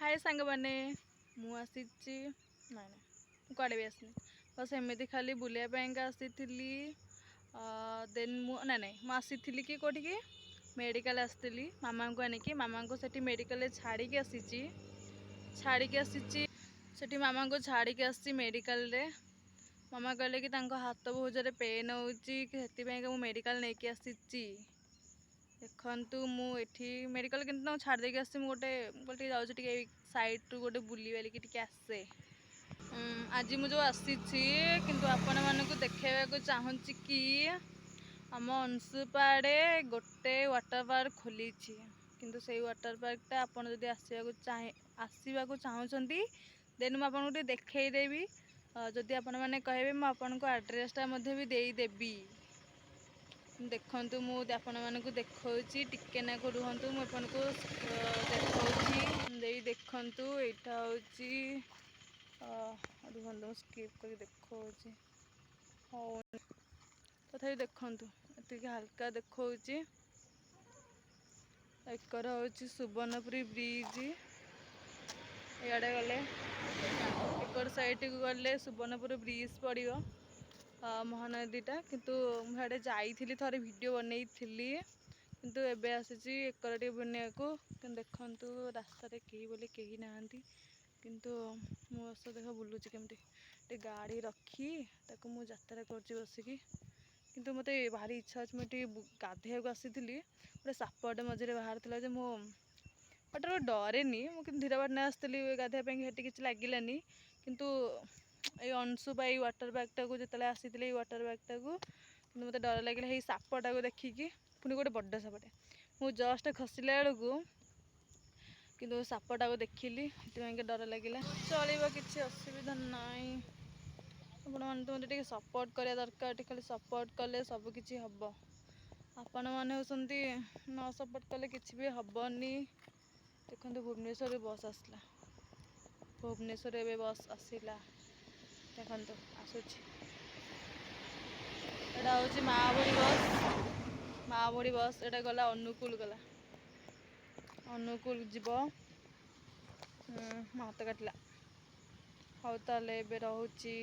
हाय सांग मैंने मु आसी ना कुआड़े भी आसनी बस एमती खाली बुलाइका आसी देन ना मुसी कि कौटी की मेडिकल आसती मामा को आनिकी मामा को सेठी मेडिकल छाड़ी आसी मामा को छाड़ी आसी मेडिकल रे मामा कहले कि हाथ बहुत जोर पेन हो मेडिकल नहीं कि आसी देखु मुझे मेडिकल कि छाड़ देकी आसी गोटे गोटे जाऊँगी साइड रू गोटे बुली बालिकी आसे आज मुझे आसी किंतु आपण मानक देखा चाहूँगी कि आम अंशुपाड़े गोटे वाटर पार्क खोली किंतु से वाटर पार्कटा आपड़ जदि आसवाक चाहूँगी देन मुझे देखईदेवी जदि आपण मैंने कहे मुझे आड्रेसटा भी देदेवी देखु मुझे आपण मानक देखी टिके नाक रुहतु मुझको देखी देखु यहाँ हूँ रुहतु स्किप कर देखा हाँ तथा देखु ये हल्का देखा एकर हूँ सुवर्णपुरी ब्रिज इे गले एकर साइड को गले सुवर्णपुर ब्रिज पड़ो महानदीटा किंतु मुझे जाइली थोड़े वीडियो बनई किंतु एबे आसी एकर टे बनने को देखु रास्ता कहीं बोले कहीं ना किंतु मो बस देख बुलूची केमती गाड़ी रखी ताको मु यात्रा कर बसिकी किंतु मत भारी इच्छा अच्छे मुझे गाधे को आसी गोटे सापटे मझे बाहर था मो बटर डरेनि मुझे धीरे बाटने आसती गाधेपाई किसी लगिलानी किंतु ये अंशुपा वाटर पार्कटा को जो आसी वाटर पार्कटा को मत डर लगे सापटा को देखिकी पुणी गोटे बड़ सापटे मु जस्ट खसला बेलू किंतु सापटा को देखिली से डर लगे चलो किसी असुविधा नाई आपण मैंने मत सपोर्ट करा दरकार खाली सपोर्ट कले सबकि हम आपण मैंने होती न सपोर्ट कले कि भी हेनी देखो भुवनेश्वर बस आसला भुवनेश्वर ए बस आसला देखो आसूची एटा हूँ महाबोड़ी बस एटा गला अनुकूल गला अनुकूल जीव हाथ काटला हाउ ताले रोची।